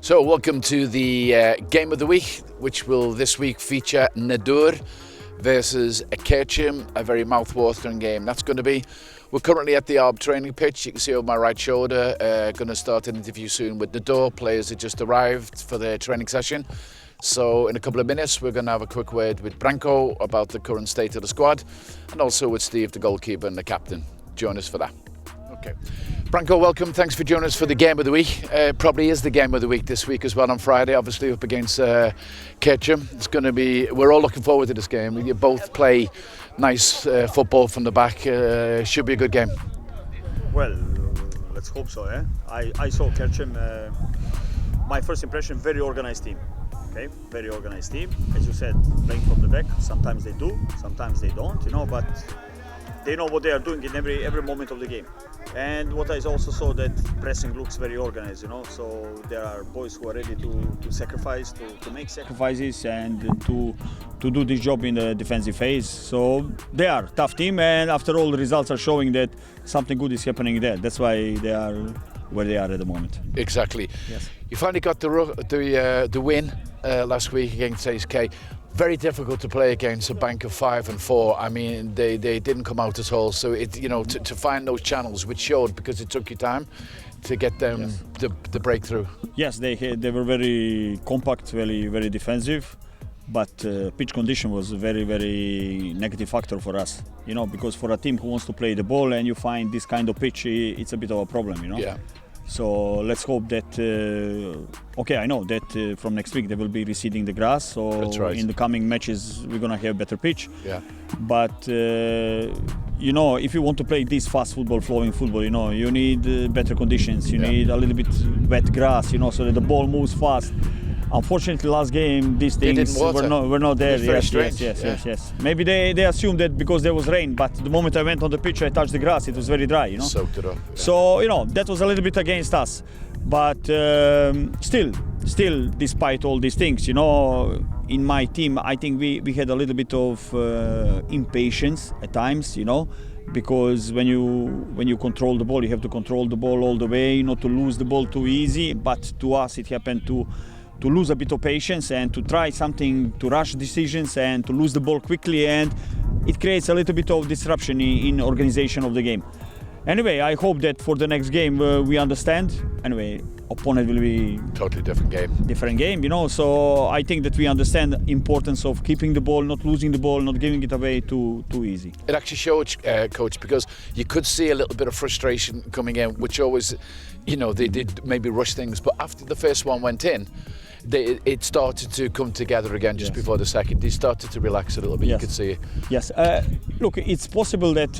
So welcome to the game of the week, which will this week feature Nadur versus Kercem, a very mouth-watering game that's going to be. We're currently at the ARB training pitch. You can see over my right shoulder, going to start an interview soon with Nadur. Players have just arrived for their training session. So in a couple of minutes, we're going to have a quick word with BRANKO about the current state of the squad, and also with Steve, the goalkeeper and the captain. Join us for that. Okay. BRANKO, welcome. Thanks for joining us for the game of the week. Probably is the game of the week this week as well on Friday, obviously up against Kercem. It's going to be, we're all looking forward to this game. You both play nice football from the back. Should be a good game. Well, let's hope so. I saw Kercem. My first impression, very organized team. Okay, very organized team. As you said, playing from the back. Sometimes they do, sometimes they don't. But they know what they are doing in every moment of the game. And what I also saw, that pressing looks very organized, so there are boys who are ready to sacrifice, to make sacrifices and to do this job in the defensive phase. So they are a tough team, and after all, the results are showing that something good is happening there. That's why they are where they are at the moment. Exactly. Yes. You finally got the win last week against ASK. Very difficult to play against a bank of 5 and 4. I mean, they didn't come out at all. So to find those channels, which showed because it took you time to get them the breakthrough. Yes, they were very compact, very defensive, but pitch condition was a very negative factor for us. Because for a team who wants to play the ball and you find this kind of pitch, it's a bit of a problem. Yeah. So let's hope that, I know that from next week they will be reseeding the grass, so that's right. In the coming matches we're going to have better pitch. Yeah. But, if you want to play this fast football, flowing football, you need better conditions, you need a little bit wet grass, so that the ball moves fast. Unfortunately, last game these things were not there. Yes. Maybe they assumed that because there was rain, but the moment I went on the pitch, I touched the grass. It was very dry. Soaked it up. Yeah. So that was a little bit against us. But still, despite all these things, in my team, I think we had a little bit of impatience at times. Because when you control the ball, you have to control the ball all the way, not to lose the ball too easy. But to us, it happened to lose a bit of patience and to try something, to rush decisions and to lose the ball quickly, and it creates a little bit of disruption in organization of the game. Anyway, I hope that for the next game we understand. Anyway, opponent will be totally different game. So I think that we understand the importance of keeping the ball, not losing the ball, not giving it away too easy. It actually showed, Coach, because you could see a little bit of frustration coming in, which always, they did maybe rush things, but after the first one went in, it started to come together again just before the second. They started to relax a little bit, you could see it. Yes, look, it's possible that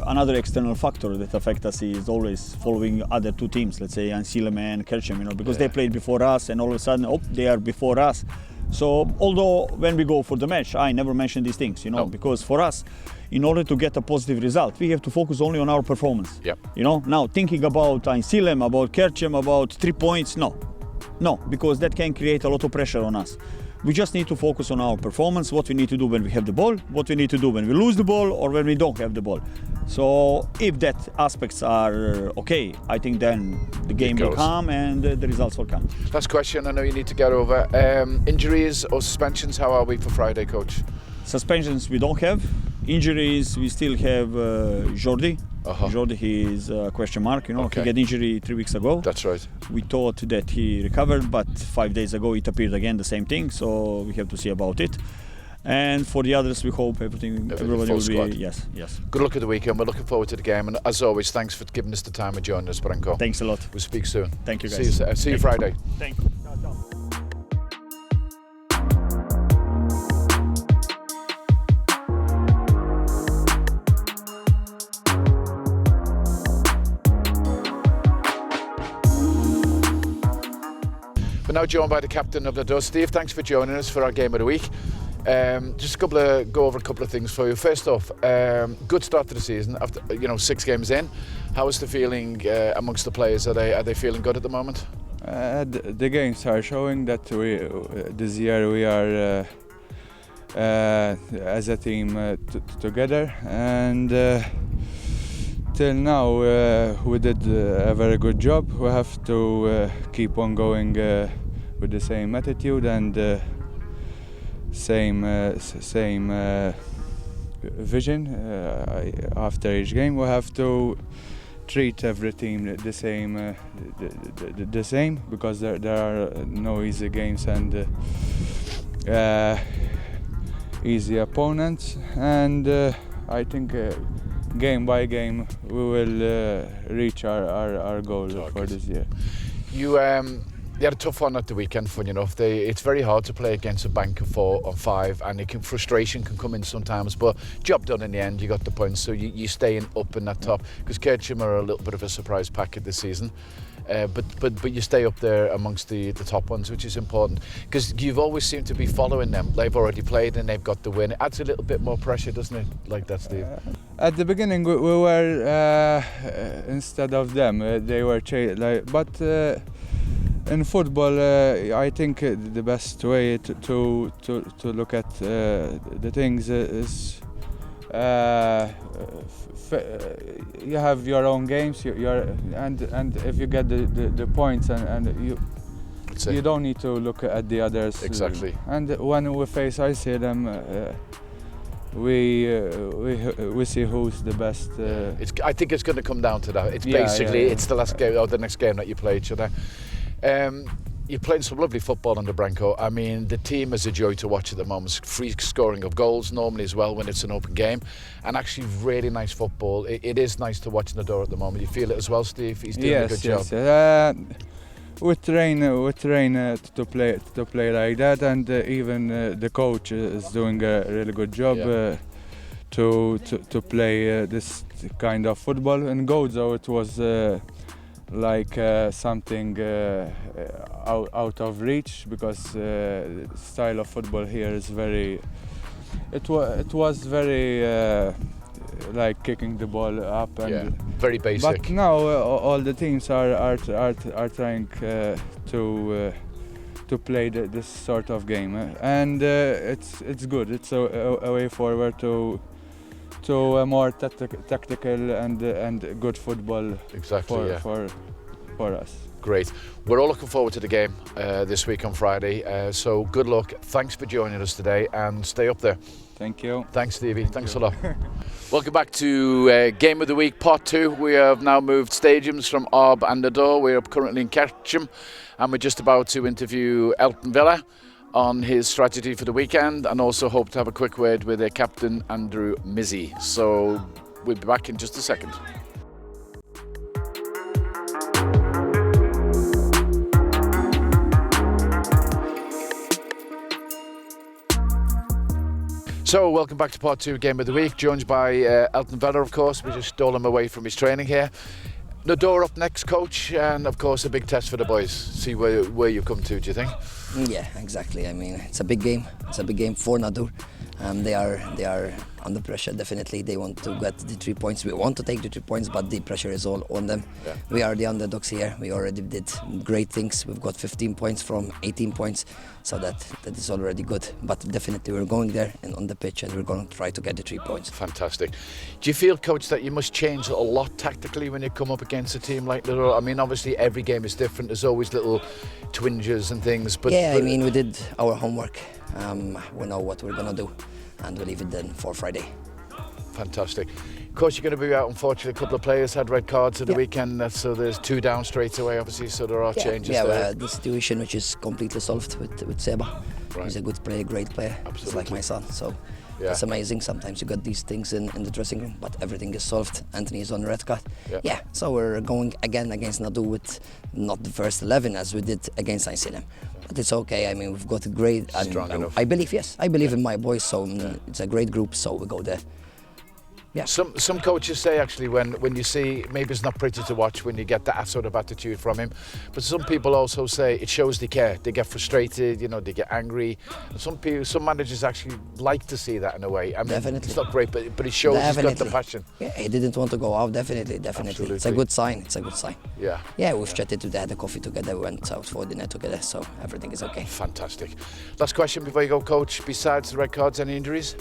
another external factor that affects us is always following other two teams, let's say Sultana and Kercem, because they played before us and all of a sudden, they are before us. So, although when we go for the match, I never mention these things, because for us, in order to get a positive result, we have to focus only on our performance. Yep. Now thinking about Sultana, about Kercem, about 3 points, no, because that can create a lot of pressure on us. We just need to focus on our performance, what we need to do when we have the ball, what we need to do when we lose the ball or when we don't have the ball. So if that aspects are okay, I think then the game will come and the results will come. Last question, I know you need to get over. Injuries or suspensions, how are we for Friday, Coach? Suspensions we don't have. Injuries, we still have Jordi. Jordi, he is a question mark. He got injury 3 weeks ago. That's right. We thought that he recovered, but 5 days ago it appeared again the same thing. So we have to see about it. And for the others, we hope everybody will be. Yes. Good luck at the weekend. We're looking forward to the game, and as always, thanks for giving us the time and joining us, BRANKO. Thanks a lot. We'll speak soon. Thank you, guys. See you Friday. Thank you. Ciao. We're now joined by the captain of Nadur. Steve, thanks for joining us for our game of the week. Just go over a couple of things for you. First off, good start to the season after 6 games in. How is the feeling amongst the players? Are they feeling good at the moment? The games are showing that this year we are as a team together, and till now we did a very good job. We have to keep on going with the same attitude and same vision. After each game, we have to treat every team the same, the same, because there are no easy games and easy opponents, and I think game by game we will reach our goal for this year. They had a tough one at the weekend, funny enough. It's very hard to play against a bank of 4 or 5, and frustration can come in sometimes, but job done in the end. You got the points, so you staying up in that top, because Kercem are a little bit of a surprise packet this season. But you stay up there amongst the top ones, which is important, because you've always seemed to be following them. They've already played and they've got the win. It adds a little bit more pressure, doesn't it, like that, Steve? At the beginning we were instead of them, they were but in football I think the best way to look at the things is you have your own games, and if you get the points and you don't need to look at the others. Exactly. And when we face ICLM, we see who's the best. I think it's going to come down to that. It's basically it's the last game or the next game that you play each other. You're playing some lovely football under BRANKO. I mean, the team is a joy to watch at the moment. Free scoring of goals normally as well when it's an open game, and actually really nice football. It is nice to watch Nadur at the moment. You feel it as well, Steve? He's doing a good job. Yes. We train to play like that, and even the coach is doing a really good job to play this kind of football. In Gozo it was like something out of reach, because the style of football here is very. It was very like kicking the ball up and very basic. But now all the teams are trying to play this sort of game, and it's good. It's a way forward to a more tactical and good football. Exactly. For us. Great. We're all looking forward to the game this week on Friday. So good luck. Thanks for joining us today, and stay up there. Thank you. Thanks, Stevie. Thanks a lot. Welcome back to Game of the Week Part 2. We have now moved stadiums from Arb and Nadur. We're up currently in Kercem, and we're just about to interview Elton Vella on his strategy for the weekend, and also hope to have a quick word with their captain Andrew Mizzi. So we'll be back in just a second. So welcome back to Part 2 Game of the Week, joined by Elton Vella, of course. We just stole him away from his training here. Nadur up next, coach, and of course a big test for the boys. See where you come to, do you think? Yeah, exactly. I mean, it's a big game. It's a big game for Nadur. They are under pressure, definitely. They want to get the 3 points. We want to take the 3 points, but the pressure is all on them. Yeah. We are the underdogs here. We already did great things. We've got 15 points from 18 points, so that is already good. But definitely we're going there and on the pitch, and we're going to try to get the 3 points. Fantastic. Do you feel, coach, that you must change a lot tactically when you come up against a team like Nadur? I mean, obviously every game is different. There's always little twinges and things. But yeah, I mean, we did our homework. We know what we're going to do, and we'll leave it then for Friday. Fantastic. Of course, you're going to be out. Unfortunately, a couple of players had red cards at the weekend, so there's 2 down straight away, obviously, so there are changes there. Yeah, we had the situation which is completely solved with Seba. Right. He's a good player, great player. Absolutely. He's like my son, so it's amazing. Sometimes you got these things in the dressing room, but everything is solved. Anthony is on red card. Yeah, so we're going again against Nadur with not the first 11 as we did against ICLM. But it's okay. I mean, we've got a great. Strong enough. I believe, I believe in my boys. So it's a great group. So we go there. Yeah. Some coaches say actually when you see, maybe it's not pretty to watch when you get that sort of attitude from him, but some people also say it shows they care. They get frustrated, they get angry. Some managers actually like to see that in a way. I mean, definitely. It's not great, but it shows he's got the passion. Yeah, he didn't want to go out. Definitely. Absolutely. It's a good sign. Yeah, we've chatted today, had a coffee together, went out for dinner together, so everything is okay. Fantastic. Last question before you go, coach. Besides the red cards, any injuries?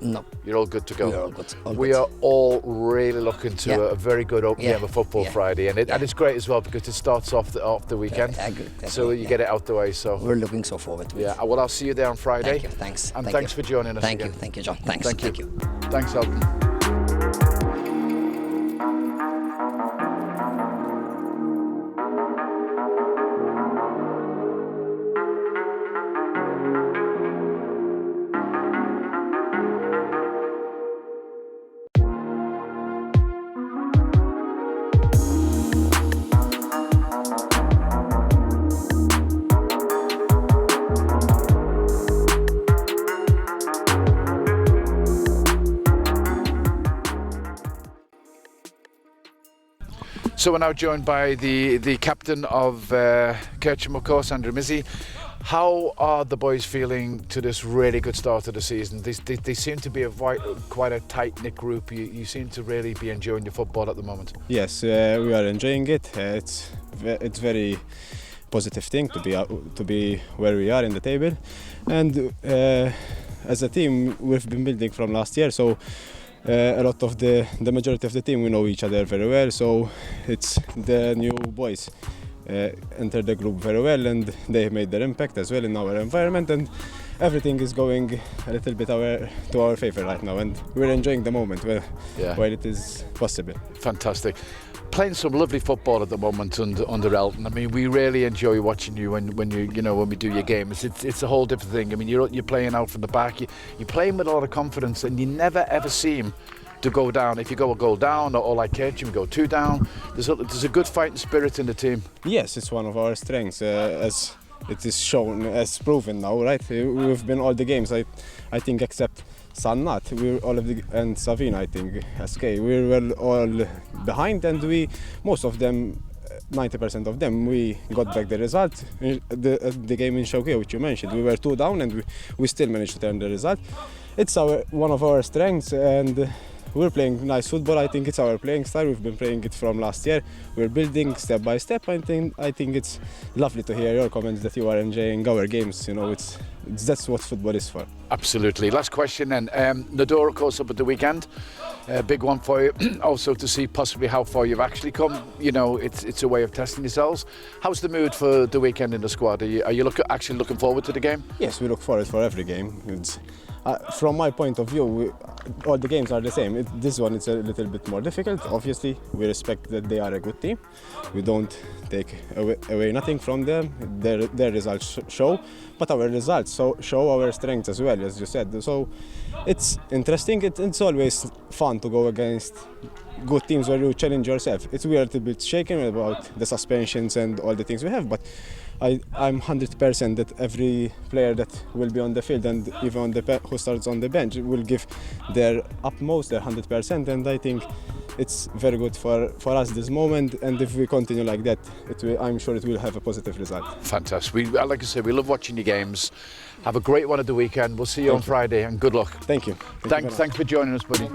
No. You're all good to go. We are all good. We are all really looking to a very good opening game of football Friday, and it's great as well because it starts off the weekend. I agree. So you get it out the way. So we're looking so forward to it. Yeah. Well, I'll see you there on Friday. Thank you. Thanks. And thanks for joining us. Thank again. you. Thank you, John. Thanks. Thank you. you. Thanks, Elton. So we're now joined by the captain of Kercem, of course, Andrew Mizzi. How are the boys feeling to this really good start of the season? They seem to be quite a tight-knit group. You seem to really be enjoying your football at the moment. Yes, we are enjoying it. It's very positive thing to be where we are in the table, and as a team we've been building from last year. So. A lot of the majority of the team, we know each other very well, so it's the new boys entered the group very well, and they made their impact as well in our environment, and everything is going a little bit to our favor right now, and we're enjoying the moment while it is possible. Fantastic. Playing some lovely football at the moment under Elton. I mean, we really enjoy watching you when we do your games. It's a whole different thing. I mean, you're playing out from the back. You're playing with a lot of confidence, and you never ever seem to go down. If you go a goal down, or like Kercem, you go 2 down. There's a good fighting spirit in the team. Yes, it's one of our strengths, as it is shown, as proven now, right? We've been all the games, I think, except Sannat, and Savin, I think, SK. We were all behind, and most of them, 90% of them, we got back the result. The game in Shawkia, which you mentioned, we were 2 down, and we still managed to turn the result. It's one of our strengths, and we're playing nice football. I think it's our playing style. We've been playing it from last year. We're building step by step. I think it's lovely to hear your comments that you are enjoying our games. That's what football is for. Absolutely. Last question then. Nadur, of course, up at the weekend. Big one for you. Also to see possibly how far you've actually come. It's a way of testing yourselves. How's the mood for the weekend in the squad? Are you actually looking forward to the game? Yes, we look forward for every game. From my point of view, all the games are the same. This one is a little bit more difficult. Obviously, we respect that they are a good team. We don't take away nothing from them. Their results show, but our results show our strengths as well, as you said. So it's interesting. It's always fun to go against good teams where you challenge yourself. We are a little bit shaken about the suspensions and all the things we have, but I'm 100% that every player that will be on the field, and even who starts on the bench, will give their utmost, their 100%, and I think it's very good for us this moment, and if we continue like that, I'm sure it will have a positive result. Fantastic. Like I said, we love watching your games. Have a great one at the weekend. We'll see you on Friday, and good luck. Thank you. Thanks for joining us, buddy.